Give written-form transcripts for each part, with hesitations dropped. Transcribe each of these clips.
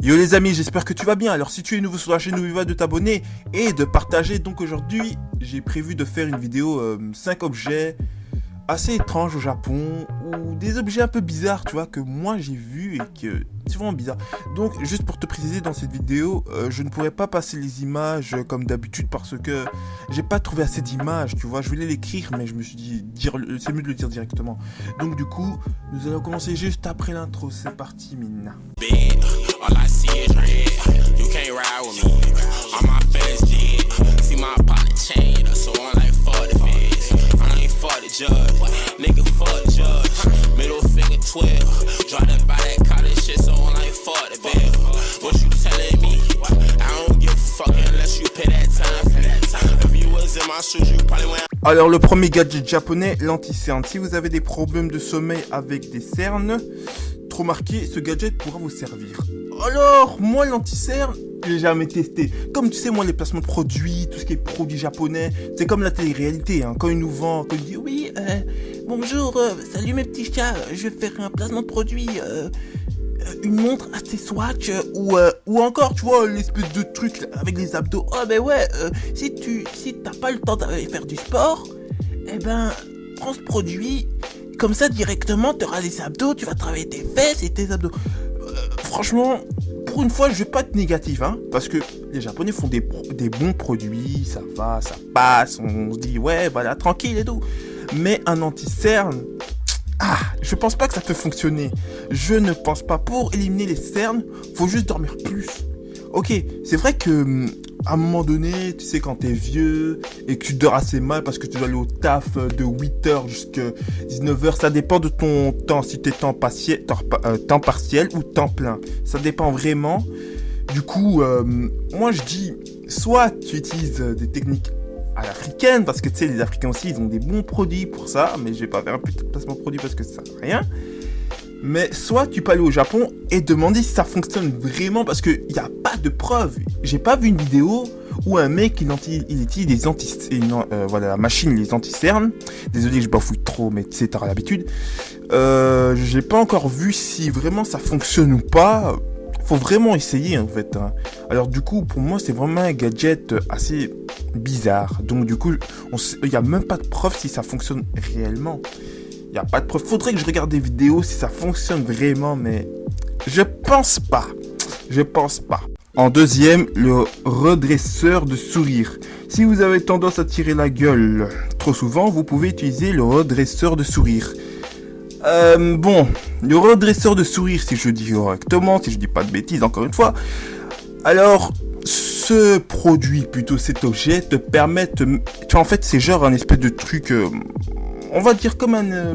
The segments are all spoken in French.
Yo les amis, j'espère que tu vas bien. Alors si tu es nouveau sur la chaîne, n'oublie pas de t'abonner et de partager. Donc aujourd'hui, j'ai prévu de faire une vidéo 5 objets assez étranges au Japon ou des objets un peu bizarres, tu vois, que moi j'ai vu et que c'est vraiment bizarre. Donc juste pour te préciser, dans cette vidéo, je ne pourrais pas passer les images comme d'habitude parce que j'ai pas trouvé assez d'images, tu vois. Je voulais l'écrire mais je me suis dit, c'est mieux de le dire directement. Donc du coup, nous allons commencer juste après l'intro. C'est parti, Mina. All I see is red. You can't ride with me. All my feds dead. See my partner chain. So I'm like, fuck the feds. I ain't fuck the judge. Nigga, fuck the judge. Middle finger 12. Drop that by that college shit. So I'm like, fuck the bill. What you telling me? I don't give a fuck unless you pay that time for that time. If you was in my shoes, you probably went. Alors le premier gadget japonais, l'anti-cerne. Si vous avez des problèmes de sommeil avec des cernes trop marqués, ce gadget pourra vous servir. Alors, moi, l'anti-cerne, j'ai jamais testé. Comme tu sais, moi, les placements de produits, tout ce qui est produits japonais, c'est comme la télé-réalité. Hein. Quand ils nous vendent, quand ils disent, oui, bonjour, salut mes petits chats, je vais faire un placement de produit, une montre à tes Swatch, ou encore, tu vois, l'espèce de truc avec les abdos. Oh, ben ouais, si t'as pas le temps d'aller faire du sport, eh ben, prends ce produit, comme ça, directement, t'auras les abdos, tu vas travailler tes fesses et tes abdos. Franchement, pour une fois, je vais pas être négatif, hein, parce que les Japonais font des bons produits, ça va, ça passe, on se dit, ouais, voilà, tranquille et tout. Mais un anti-cerne, je pense pas que ça peut fonctionner. Je ne pense pas. Pour éliminer les cernes, faut juste dormir plus. Ok, c'est vrai que à un moment donné, tu sais, quand t'es vieux et que tu dors assez mal parce que tu dois aller au taf de 8h jusqu'à 19h, ça dépend de ton temps, si t'es temps partiel ou temps plein. Ça dépend vraiment. Du coup, moi je dis, soit tu utilises des techniques à l'africaine, parce que tu sais, les Africains aussi, ils ont des bons produits pour ça, mais je vais pas faire un putain de placement de produit parce que ça sert à rien. Mais soit tu peux aller au Japon et demander si ça fonctionne vraiment, parce qu'il n'y a pas de preuves. J'ai pas vu une vidéo où un mec il utilise des voilà, la machine, les anti-cernes. Désolé, je bafouille trop, mais tu sais, t'auras l'habitude. J'ai pas encore vu si vraiment ça fonctionne ou pas. Faut vraiment essayer en fait. Hein. Alors du coup, pour moi, c'est vraiment un gadget assez bizarre. Donc du coup, il n'y a même pas de preuve si ça fonctionne réellement. Il n'y a pas de preuve. Faudrait que je regarde des vidéos si ça fonctionne vraiment, mais je pense pas. Je pense pas. En deuxième, le redresseur de sourire. Si vous avez tendance à tirer la gueule trop souvent, vous pouvez utiliser le redresseur de sourire. Bon, le redresseur de sourire, si je dis correctement, si je dis pas de bêtises, encore une fois. Alors, ce produit, plutôt cet objet, te permet de... Tu vois, en fait, c'est genre un espèce de truc... on va dire comme un...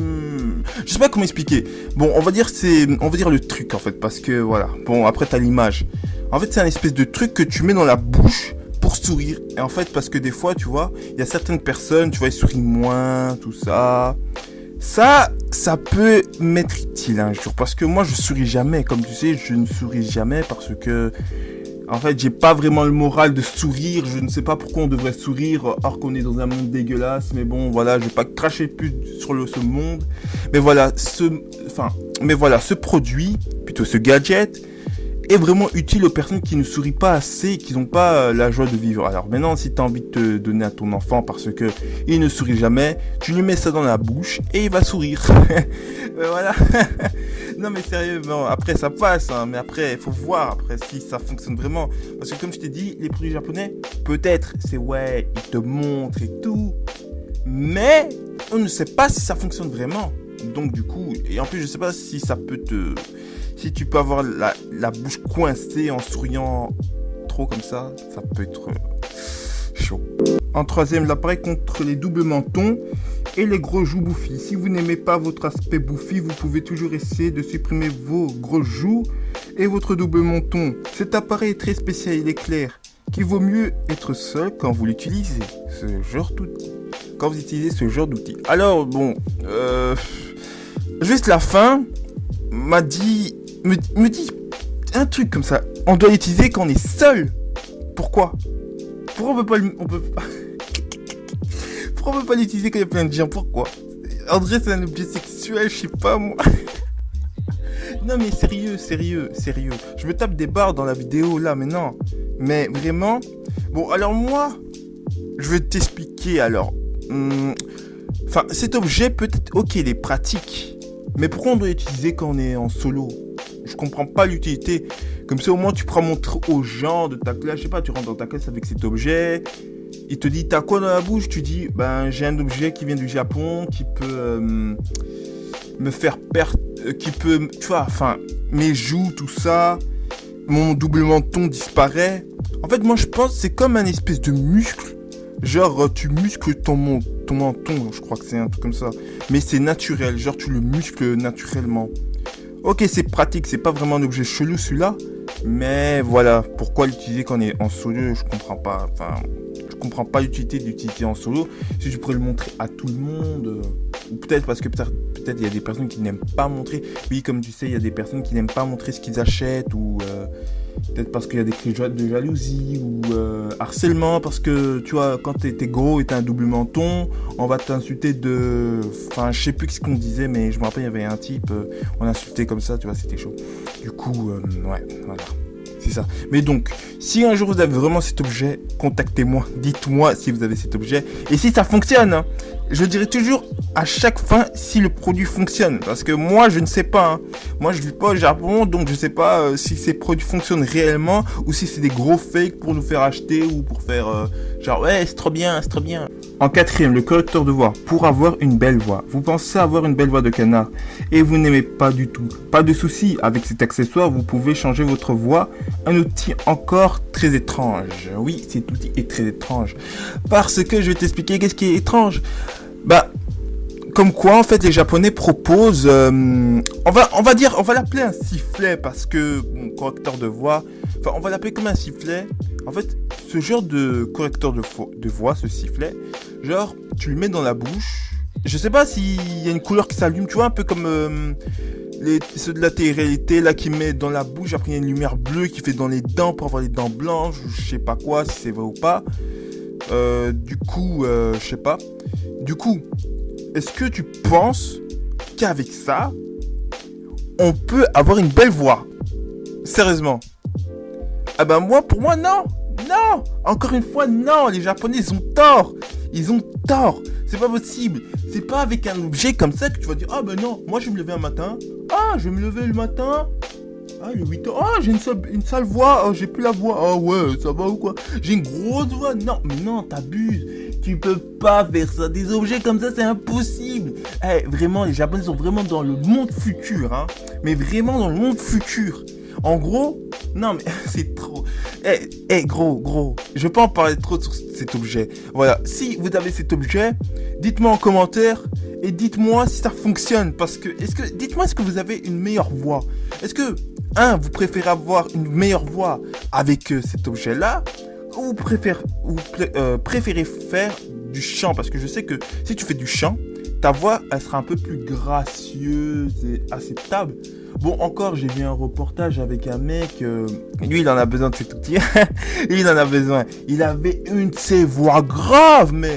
je sais pas comment expliquer. Bon, on va dire le truc, en fait, parce que, voilà. Bon, après, t'as l'image. En fait, c'est un espèce de truc que tu mets dans la bouche pour sourire. Et en fait, parce que des fois, tu vois, il y a certaines personnes, tu vois, ils sourient moins, tout ça... Ça peut m'être utile un jour, parce que moi je souris jamais, comme tu sais, je ne souris jamais parce que, en fait, j'ai pas vraiment le moral de sourire, je ne sais pas pourquoi on devrait sourire, alors qu'on est dans un monde dégueulasse, mais bon, voilà, je vais pas cracher plus sur ce monde, mais voilà, ce produit, plutôt ce gadget, est vraiment utile aux personnes qui ne sourient pas assez, qui n'ont pas la joie de vivre. Alors maintenant, si tu as envie de te donner à ton enfant parce que il ne sourit jamais, tu lui mets ça dans la bouche et il va sourire. Voilà. Non mais sérieusement, après ça passe, hein, mais après il faut voir après si ça fonctionne vraiment. Parce que comme je t'ai dit, les produits japonais, peut-être, c'est ouais, ils te montrent et tout, mais on ne sait pas si ça fonctionne vraiment. Donc du coup, et en plus je sais pas si ça peut si tu peux avoir la bouche coincée en souriant trop comme ça peut être chaud. En troisième, l'appareil contre les doubles mentons et les gros joues bouffis. Si vous n'aimez pas votre aspect bouffi, vous pouvez toujours essayer de supprimer vos gros joues et votre double menton. Cet appareil est très spécial, il est clair, qu'il vaut mieux être seul quand vous l'utilisez. Quand vous utilisez ce genre d'outil. Alors bon, juste la fin me dit un truc comme ça. On doit l'utiliser quand on est seul. Pourquoi on peut pas pourquoi on peut pas l'utiliser quand il y a plein de gens? Pourquoi? André, c'est un objet sexuel, je sais pas moi. Non mais sérieux. Je me tape des barres dans la vidéo là, mais non. Mais vraiment. Bon, alors moi, je vais t'expliquer alors. Enfin, cet objet peut-être, ok, il est pratique. Mais pourquoi on doit l'utiliser quand on est en solo? Je comprends pas l'utilité. Comme ça, au moins, tu pourras montrer aux gens de ta classe. Je sais pas, tu rentres dans ta classe avec cet objet. Il te dit, t'as quoi dans la bouche? Tu dis, ben, j'ai un objet qui vient du Japon, qui peut me faire perdre, qui peut, tu vois, enfin, mes joues, tout ça. Mon double menton disparaît. En fait, moi, je pense que c'est comme un espèce de muscle. Genre, tu muscles ton menton, je crois que c'est un truc comme ça. Mais c'est naturel, genre, tu le muscles naturellement. Ok, c'est pratique, c'est pas vraiment un objet chelou celui-là. Mais voilà, pourquoi l'utiliser quand on est en solo, je comprends pas. Enfin, je comprends pas l'utilité d'utiliser en solo. Si tu pourrais le montrer à tout le monde. Ou peut-être parce que peut-être il y a des personnes qui n'aiment pas montrer. Oui, comme tu sais, il y a des personnes qui n'aiment pas montrer ce qu'ils achètent. Ou peut-être parce qu'il y a des cris de jalousie. Ou harcèlement. Parce que, tu vois, quand t'es gros et t'as un double menton, on va t'insulter de... Enfin, je sais plus ce qu'on disait, mais je me rappelle, il y avait un type, on insultait comme ça, tu vois, c'était chaud. Du coup, ouais, voilà. C'est ça. Mais donc, si un jour vous avez vraiment cet objet, contactez-moi. Dites-moi si vous avez cet objet. Et si ça fonctionne, hein, je dirai toujours à chaque fin si le produit fonctionne. Parce que moi, je ne sais pas. Hein. Moi, je ne vis pas au Japon, donc je ne sais pas si ces produits fonctionnent réellement ou si c'est des gros fakes pour nous faire acheter ou pour faire genre, ouais, c'est trop bien, c'est trop bien. En quatrième, le correcteur de voix. Pour avoir une belle voix. Vous pensez avoir une belle voix de canard et vous n'aimez pas du tout. Pas de souci, avec cet accessoire, vous pouvez changer votre voix. Un outil encore très étrange. Oui, cet outil est très étrange. Parce que je vais t'expliquer qu'est-ce qui est étrange. Bah, comme quoi, en fait, les Japonais proposent... on va l'appeler un sifflet parce que, bon, correcteur de voix... Enfin, on va l'appeler comme un sifflet. En fait, ce genre de correcteur de voix, ce sifflet, genre, tu le mets dans la bouche. Je sais pas s'il y a une couleur qui s'allume, tu vois, un peu comme ceux de la télé-réalité, là, qui met dans la bouche. Après, il y a une lumière bleue qui fait dans les dents pour avoir les dents blanches. Je sais pas quoi, si c'est vrai ou pas. Du coup, je sais pas. Du coup, est-ce que tu penses qu'avec ça, on peut avoir une belle voix? Sérieusement? Ah ben moi, pour moi, non. Non. Encore une fois, non. Les Japonais, ils ont tort. Ils ont tort. C'est pas possible. C'est pas avec un objet comme ça que tu vas dire, ah ben non, moi je vais me lever un matin. Ah, je vais me lever le matin. Ah, il est 8h. Ah, j'ai une sale voix. Ah, j'ai plus la voix. Ah ouais, ça va ou quoi? J'ai une grosse voix. Non, mais non, t'abuses. Tu peux pas faire ça. Des objets comme ça, c'est impossible. Eh, vraiment, les Japonais sont vraiment dans le monde futur, hein. Mais vraiment dans le monde futur. En gros, non mais c'est trop. Gros, je peux en parler trop sur cet objet. Voilà, si vous avez cet objet, dites-moi en commentaire et dites-moi si ça fonctionne. Parce que, dites-moi, est-ce que vous avez une meilleure voix? Est-ce que, vous préférez avoir une meilleure voix avec cet objet-là, ou vous préférez faire du chant? Parce que je sais que si tu fais du chant, ta voix, elle sera un peu plus gracieuse et acceptable. Bon, encore, j'ai vu un reportage avec un mec, lui, il en a besoin de cet outil. Il en a besoin. Il avait une de ses voix graves, mais...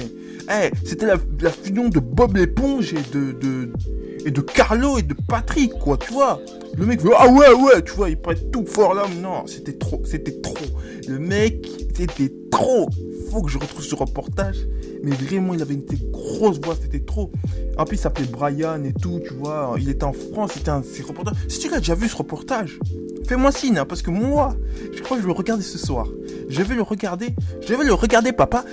c'était la fusion de Bob l'éponge et de Carlo et de Patrick, quoi, tu vois. Le mec veut, ah ouais, tu vois, il prête tout fort là, mais non, c'était trop. Le mec, c'était trop. Faut que je retrouve ce reportage. Mais vraiment, il avait une grosse voix, c'était trop. En plus, il s'appelait Brian et tout, tu vois. Il était en France, c'était un de ses reportages. Si tu l'as déjà vu ce reportage, fais-moi signe, hein, parce que moi, je crois que je vais le regarder ce soir. Je vais le regarder, papa.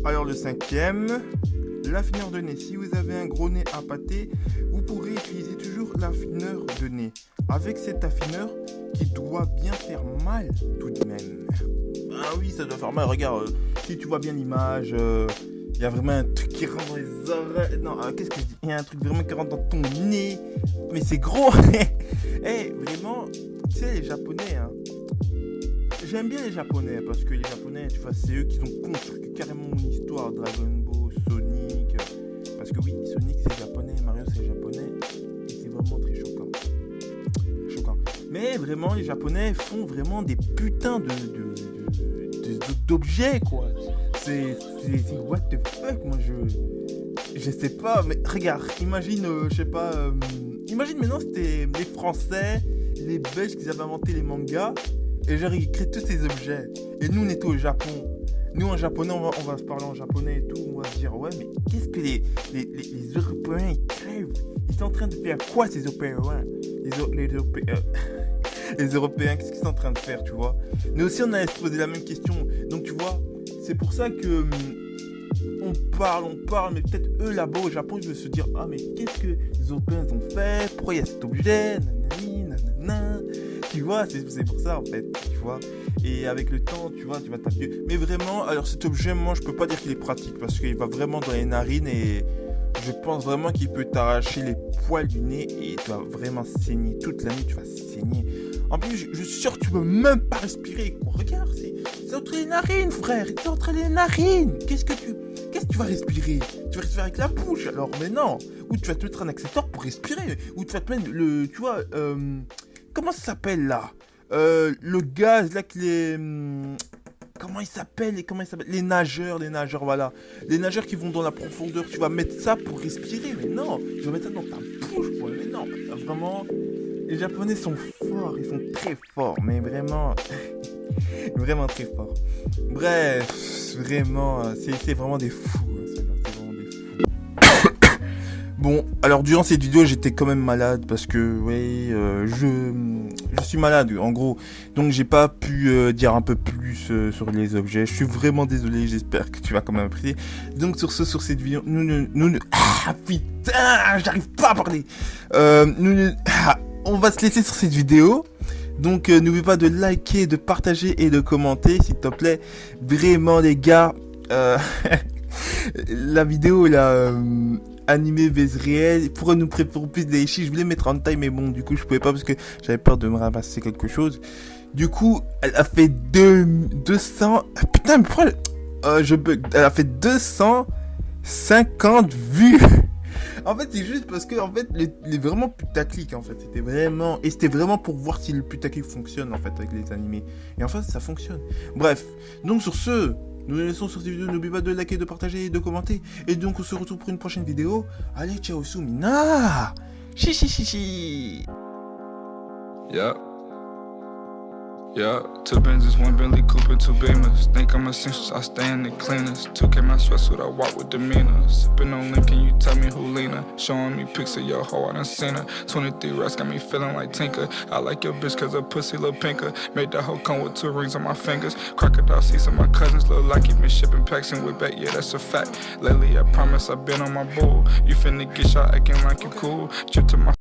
Alors, le cinquième, l'affineur de nez. Si vous avez un gros nez appâté, vous pourrez utiliser toujours l'affineur de nez. Avec cet affineur qui doit bien faire mal tout de même. Ah oui, ça doit faire mal. Regarde, si tu vois bien l'image, il y a vraiment un truc qui rentre dans les oreilles. Non, qu'est-ce que je dis? Il y a un truc vraiment qui rentre dans ton nez. Mais c'est gros. Vraiment, tu sais, les Japonais, hein. J'aime bien les Japonais parce que les Japonais, tu vois, c'est eux qui ont construit carrément une histoire. Dragon Ball, Sonic. Parce que oui, Sonic c'est japonais, Mario c'est japonais. Et c'est vraiment très choquant. Mais vraiment, les Japonais font vraiment des putains d'objets, quoi. C'est what the fuck, moi je sais pas, mais regarde, imagine, je sais pas, Imagine maintenant c'était les Français, les Belges qui avaient inventé les mangas, et genre ils créent tous ces objets. Et nous on était au Japon. Nous en japonais, on va se parler en japonais et tout, on va se dire ouais mais qu'est-ce que les Européens ils crèvent? Ils sont en train de faire quoi ces Européens? Les Européens, qu'est-ce qu'ils sont en train de faire, tu vois? Nous aussi on allait se poser la même question. Donc tu vois, c'est pour ça que on parle, mais peut-être eux là-bas au Japon, ils veulent se dire ah mais qu'est-ce que les Européens ont fait? Pourquoi il y a cet objet? Nanana. Tu vois, c'est pour ça en fait, tu vois. Et avec le temps, tu vois, tu vas t'habituer. Mais vraiment, alors cet objet, moi je peux pas dire qu'il est pratique parce qu'il va vraiment dans les narines et je pense vraiment qu'il peut t'arracher les poils du nez et tu vas vraiment saigner. Toute la nuit, tu vas saigner. En plus, je suis sûr que tu peux même pas respirer. Regarde, c'est entre les narines, frère. C'est entre les narines. Qu'est-ce que tu vas respirer? Tu vas respirer avec la bouche, alors, mais non. Ou tu vas te mettre un accessoire pour respirer. Ou tu vas te mettre tu vois, comment ça s'appelle là? Le gaz là qui est... Comment il s'appelle? Les nageurs, voilà. Les nageurs qui vont dans la profondeur, tu vas mettre ça pour respirer, mais non. Tu vas mettre ça dans ta bouche, quoi. Mais non, vraiment, les Japonais sont forts, ils sont très forts, mais vraiment, vraiment très forts. Bref, vraiment, c'est vraiment des fous, c'est vraiment des fous. Bon, alors durant cette vidéo, j'étais quand même malade parce que, oui, je suis malade, en gros. Donc, j'ai pas pu dire un peu plus sur les objets. Je suis vraiment désolé, j'espère que tu vas quand même apprécier. Donc, sur cette vidéo, ah, putain, j'arrive pas à parler. On va se laisser sur cette vidéo. Donc, n'oublie pas de liker, de partager et de commenter, s'il te plaît. Vraiment, les gars, la vidéo, là... animé vs réel, pour nous préparer plus des chiffres, je voulais mettre en taille mais bon du coup je pouvais pas parce que j'avais peur de me ramasser quelque chose. Du coup elle a fait 200, putain mais pourquoi elle a fait 250 vues. En fait c'est juste parce que en fait les vraiment putaclic en fait, c'était vraiment pour voir si le putaclic fonctionne en fait avec les animés, et en fait ça fonctionne. Bref, donc sur ce, nous les laissons sur cette vidéo, n'oubliez pas de liker, de partager et de commenter. Et donc on se retrouve pour une prochaine vidéo. Allez, ciao, Soumina. Chi. Yeah, 2 Benzes, 1 Bentley Cooper, 2 Beamers. Think I'm essential, I stay in the cleaners. 2K my sweatsuit, I walk with demeanor. Sipping on Lincoln, you tell me who Lena. Showing me pics of your hoe, I done seen her. 23 rats got me feeling like Tinker. I like your bitch cause her pussy look pinker. Made the hoe come with 2 rings on my fingers. Crocodile seats and my cousins look like you been shipping packs and with back, yeah that's a fact. Lately I promise I've been on my bull. You finna get shot acting like you cool. Trip to my